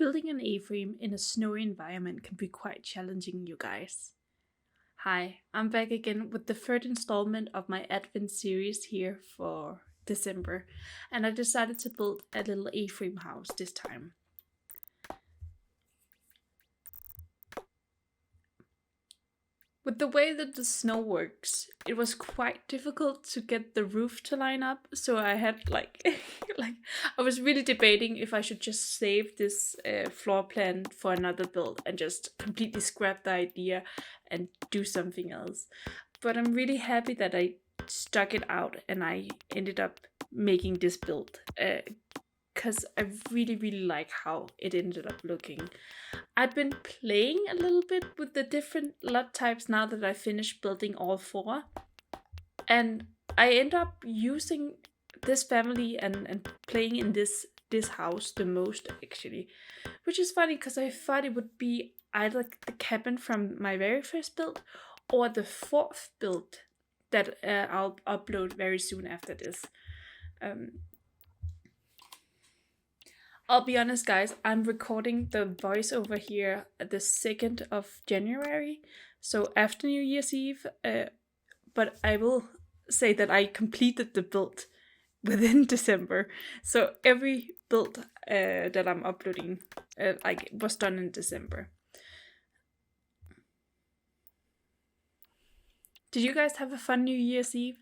Building an A-frame in a snowy environment can be quite challenging, you guys. Hi, I'm back again with the third installment of my Advent series here for December, and I decided to build a little A-frame house this time. With the way that the snow works, it was quite difficult to get the roof to line up, so I had like I was really debating if I should just save this floor plan for another build and just completely scrap the idea and do something else. But I'm really happy that I stuck it out and I ended up making this build because I really like how it ended up looking. I've been playing a little bit with the different lot types now that I finished building all four, and I end up using this family and playing in this house the most actually, which is funny because I thought it would be either the cabin from my very first build or the fourth build that I'll upload very soon after this. I'll be honest, guys, I'm recording the voiceover here the 2nd of January, so after New Year's Eve, but I will say that I completed the build within December, so every build that I'm uploading was done in December. Did you guys have a fun New Year's Eve?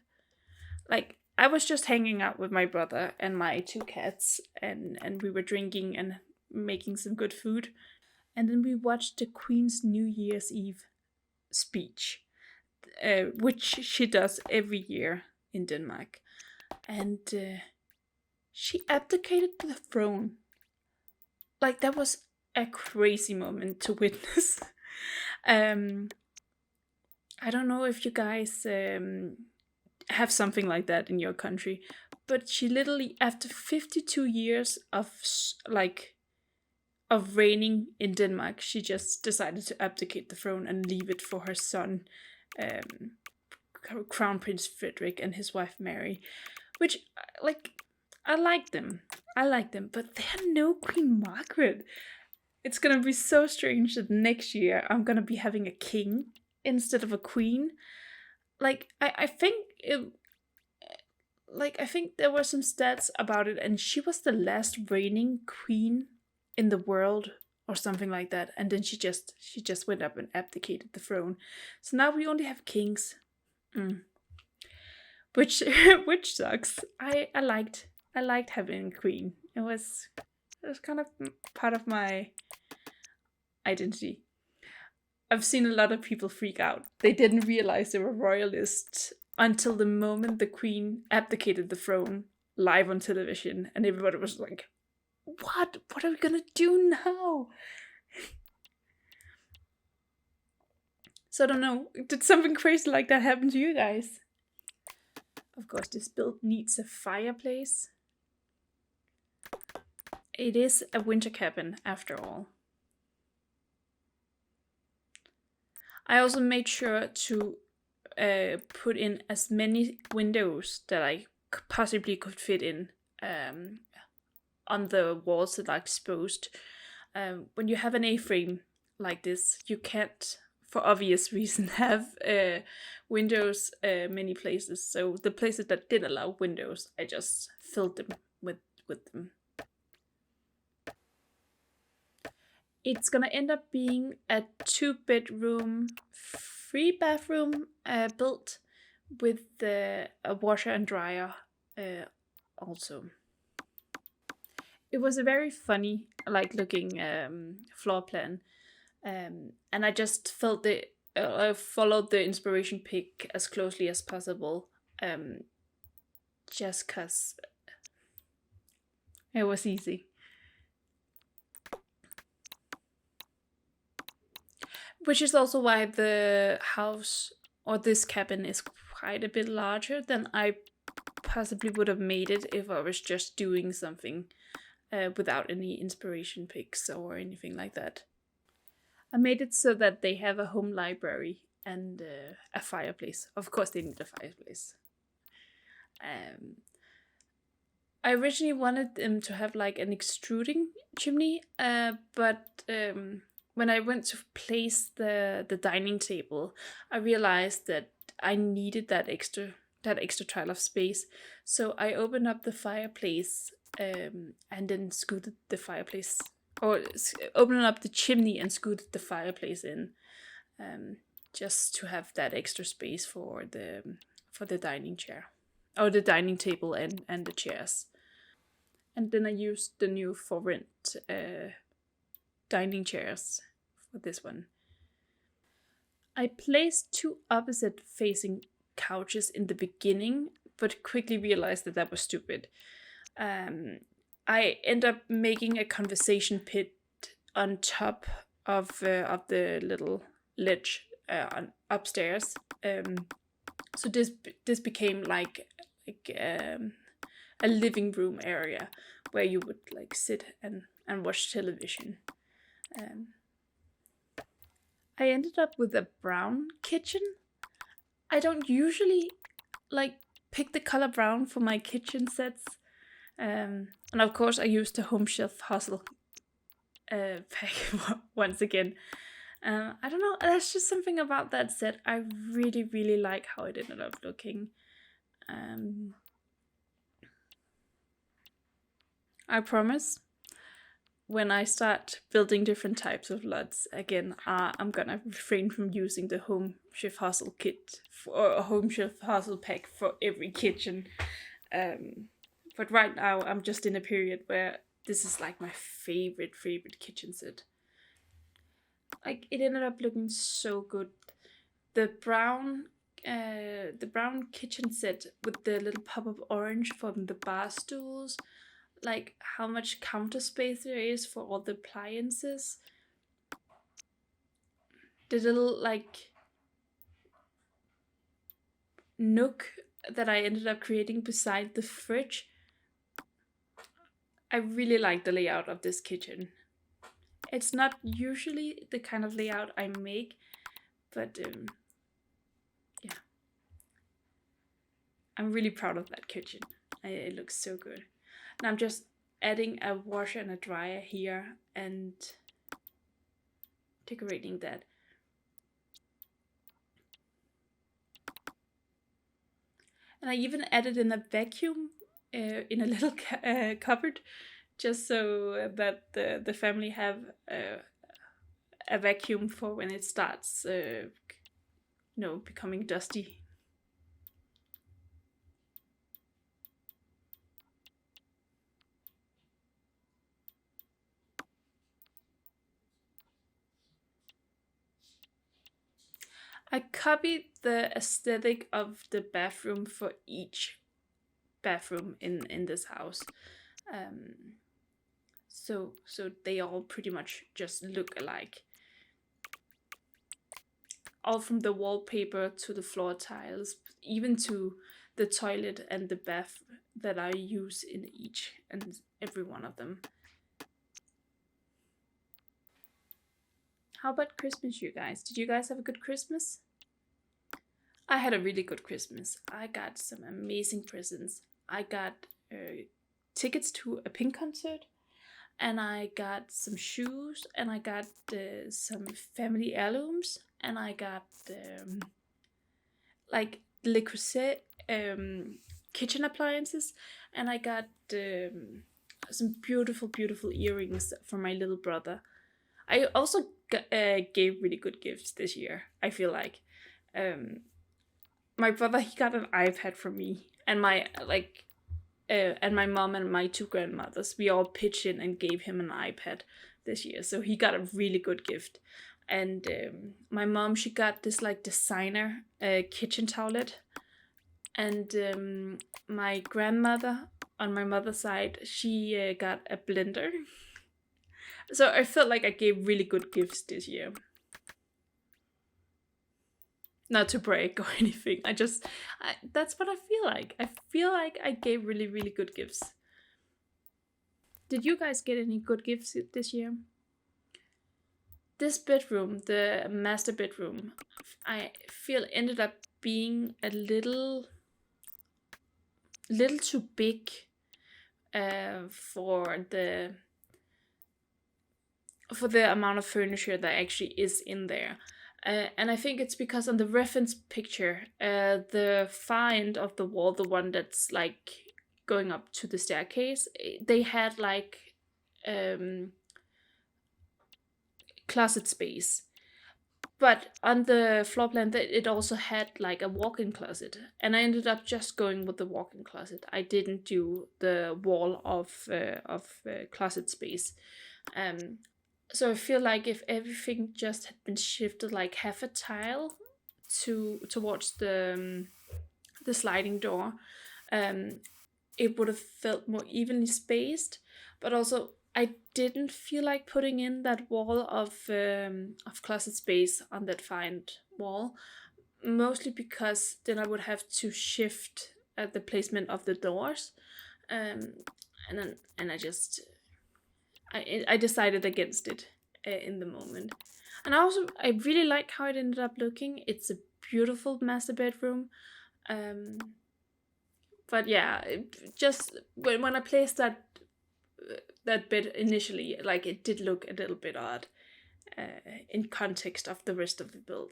I was just hanging out with my brother and my two cats, and we were drinking and making some good food. And then we watched the Queen's New Year's Eve speech, which she does every year in Denmark. And she abdicated the throne. That was a crazy moment to witness. I don't know if you guys have something like that in your country, but she literally, after 52 years of reigning in Denmark, she just decided to abdicate the throne and leave it for her son, Crown Prince Frederik, and his wife Mary, which I like them, but they had no Queen Margaret. It's gonna be so strange that next year I'm gonna be having a king instead of a queen. I think there were some stats about it, and she was the last reigning queen in the world or something like that, and then she just went up and abdicated the throne. So now we only have kings, which sucks. I liked having a queen. It was kind of part of my identity. I've seen a lot of people freak out. They didn't realize they were royalists until the moment the queen abdicated the throne live on television, and everybody was like, what are we gonna do now? So I don't know, did something crazy like that happen to you guys? Of course, this build needs a fireplace. It is a winter cabin after all. I also made sure to put in as many windows that I possibly could fit in on the walls that are exposed. When you have an A-frame like this, you can't, for obvious reason, have windows many places. So the places that did allow windows, I just filled them with them. It's gonna end up being a 2-bedroom, 3-bathroom built with a washer and dryer also. It was a very funny looking floor plan, and I just felt I followed the inspiration pic as closely as possible, just cause it was easy. Which is also why the house or this cabin is quite a bit larger than I possibly would have made it if I was just doing something without any inspiration pics or anything like that. I made it so that they have a home library and a fireplace. Of course they need a fireplace. I originally wanted them to have like an extruding chimney, but when I went to place the dining table, I realized that I needed that extra tile of space. So I opened up the fireplace and then scooted the fireplace, or opened up the chimney and scooted the fireplace in, um, just to have that extra space for the dining chair, or the dining table and the chairs. And then I used the new for rent dining chairs for this one. I placed two opposite facing couches in the beginning, but quickly realized that was stupid. I end up making a conversation pit on top of the little ledge upstairs. So this became like a living room area where you would like sit and watch television. I ended up with a brown kitchen. I don't usually like pick the color brown for my kitchen sets. And of course I used the Home Chef Hustle pack once again. I don't know, there's just something about that set. I really, really like how it ended up looking. I promise, when I start building different types of LUTs again, I'm gonna refrain from using the Home Chef Hustle kit or Home Chef Hustle pack for every kitchen. But right now, I'm just in a period where this is like my favorite kitchen set. Like, it ended up looking so good. The brown kitchen set with the little pop of orange from the bar stools, like how much counter space there is for all the appliances. The little like nook that I ended up creating beside the fridge. I really like the layout of this kitchen. It's not usually the kind of layout I make, but yeah. I'm really proud of that kitchen. It looks so good. And I'm just adding a washer and a dryer here and decorating that. And I even added in a vacuum in a little cupboard, just so that the family have a vacuum for when it starts, becoming dusty. I copied the aesthetic of the bathroom for each bathroom in this house. So they all pretty much just look alike. All from the wallpaper to the floor tiles, even to the toilet and the bath that I use in each and every one of them. How about Christmas, you guys? Did you guys have a good Christmas? I had a really good Christmas. I got some amazing presents. I got tickets to a Pink concert, and I got some shoes, and I got some family heirlooms, and I got like Le Creuset kitchen appliances, and I got some beautiful earrings for my little brother. I also gave really good gifts this year, I feel like. My brother, he got an iPad from me, and my mom and my two grandmothers, we all pitched in and gave him an iPad this year, so he got a really good gift. And my mom, she got this like designer kitchen towelette, and my grandmother on my mother's side, she got a blender. So I felt like I gave really good gifts this year. Not to brag or anything. That's what I feel like. I feel like I gave really, really good gifts. Did you guys get any good gifts this year? This bedroom, the master bedroom, I feel ended up being a little too big for the amount of furniture that actually is in there. And I think it's because on the reference picture, the far end of the wall, the one that's like going up to the staircase, they had like um, closet space. But on the floor plan, it also had like a walk-in closet, and I ended up just going with the walk-in closet. I didn't do the wall of closet space. Um, so I feel like if everything just had been shifted like half a tile towards the sliding door, um, it would have felt more evenly spaced. But also, I didn't feel like putting in that wall of closet space on that find wall, mostly because then I would have to shift the placement of the doors, um, and I just I decided against it in the moment. And I really like how it ended up looking. It's a beautiful master bedroom. Um, but yeah, just when I placed that bed initially, like it did look a little bit odd in context of the rest of the build.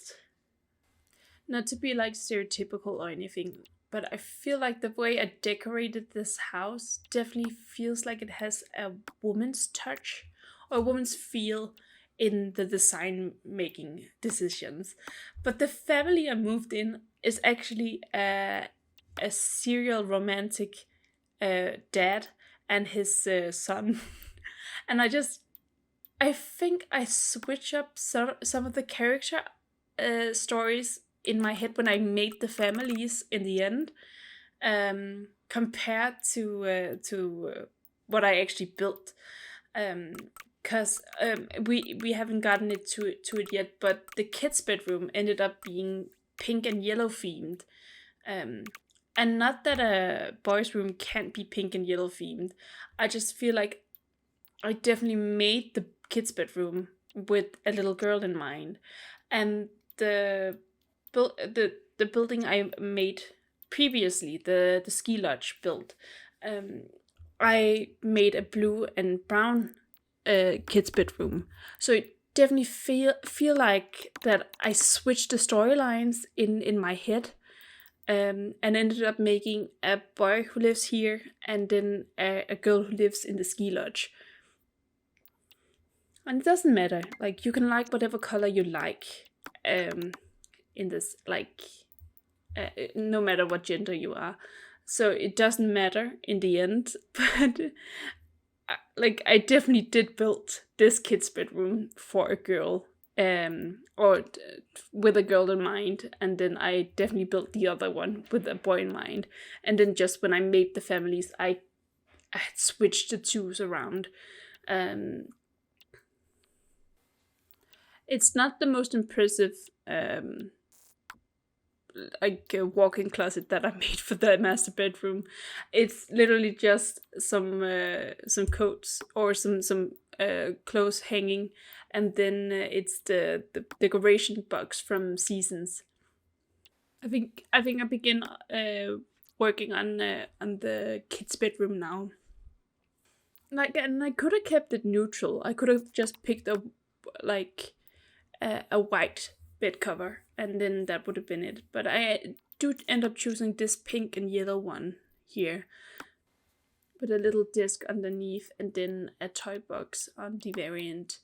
Not to be like stereotypical or anything, but I feel like the way I decorated this house definitely feels like it has a woman's touch or a woman's feel in the design making decisions. But the family I moved in is actually a serial romantic dad and his son. And I think I switch up some of the character stories in my head when I made the families in the end, compared to what I actually built. Because we haven't gotten it to it yet, but the kids' bedroom ended up being pink and yellow themed. Um, and not that a boys' room can't be pink and yellow themed. I just feel like I definitely made the kids' bedroom with a little girl in mind, and the the building I made previously, the ski lodge build, um, I made a blue and brown kids' bedroom. So it definitely feel like that I switched the storylines in my head, and ended up making a boy who lives here and then a girl who lives in the ski lodge. And it doesn't matter. Like you can like whatever color you like, in this, like no matter what gender you are. So it doesn't matter in the end. But like I definitely did build this kid's bedroom for a girl, or with a girl in mind, and then I definitely built the other one with a boy in mind. And then just when I made the families, I had switched the twos around. Um, it's not the most impressive like a walk-in closet that I made for the master bedroom. It's literally just some coats or some clothes hanging, and then it's the decoration box from Seasons. I think I begin working on the kids' bedroom now. Like, and I could have kept it neutral. I could have just picked a like a white bed cover, and then that would have been it. But I do end up choosing this pink and yellow one here, with a little disc underneath, and then a toy box on the variant.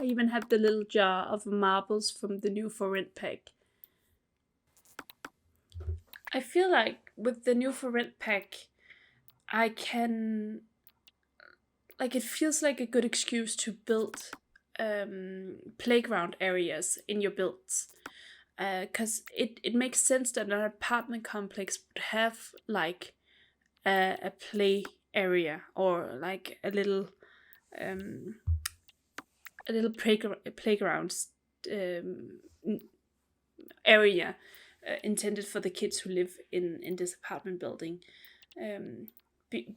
I even have the little jar of marbles from the new For Rent pack. I feel like with the new For Rent pack, I can, like, it feels like a good excuse to build playground areas in your builds, because it makes sense that an apartment complex would have like a play area, or like um, a little playground um, area intended for the kids who live in this apartment building,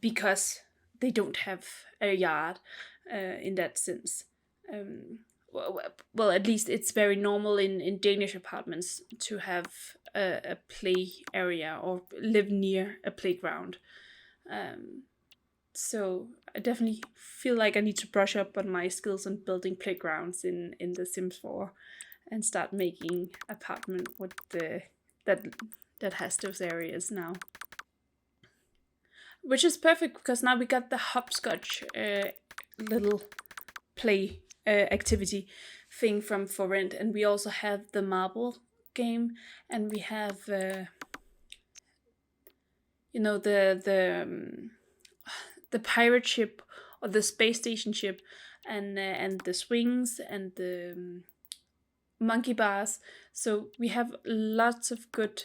because they don't have a yard in that sense. Well, at least it's very normal in Danish apartments to have a play area or live near a playground. So I definitely feel like I need to brush up on my skills on building playgrounds in The Sims 4 and start making apartment with the that has those areas now. Which is perfect because now we got the hopscotch little play activity thing from For Rent, and we also have the marble game, and we have the pirate ship or the space station ship, and the swings and the monkey bars. So we have lots of good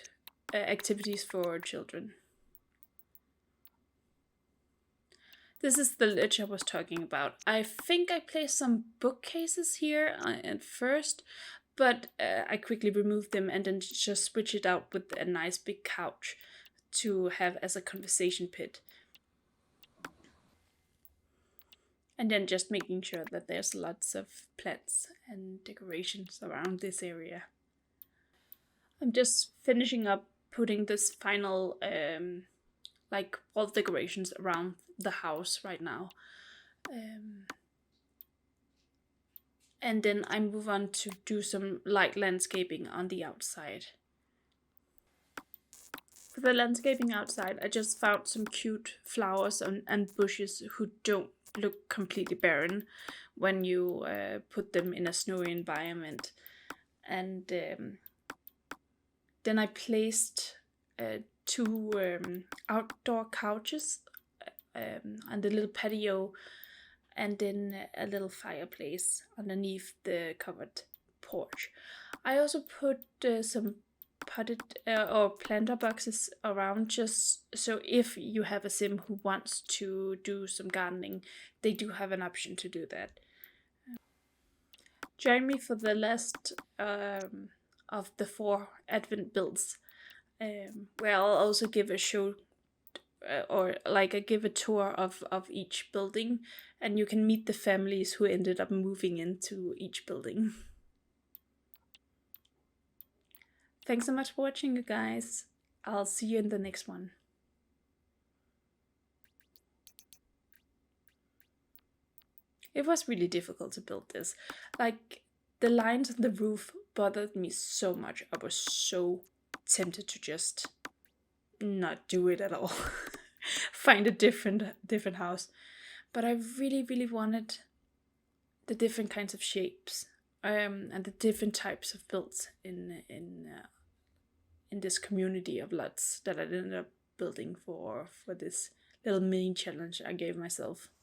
activities for children. This is the ledge I was talking about. I think I placed some bookcases here at first, but I quickly removed them and then just switch it out with a nice big couch to have as a conversation pit. And then just making sure that there's lots of plants and decorations around this area. I'm just finishing up putting this final like wall decorations around the house right now. And then I move on to do some light landscaping on the outside. For the landscaping outside, I just found some cute flowers and bushes who don't look completely barren when you put them in a snowy environment. And then I placed two outdoor couches on the little patio, and then a little fireplace underneath the covered porch. I also put some potted or planter boxes around, just so if you have a sim who wants to do some gardening, they do have an option to do that. Join me for the last of the 4 Advent builds, where I'll also give a show or like I give a tour of each building, and you can meet the families who ended up moving into each building. Thanks so much for watching, you guys. I'll see you in the next one. It was really difficult to build this. Like, the lines on the roof bothered me so much. I was so tempted to just not do it at all. Find a different house. But I really wanted the different kinds of shapes and the different types of builds in this community of LUTs that I ended up building for this little mini challenge I gave myself.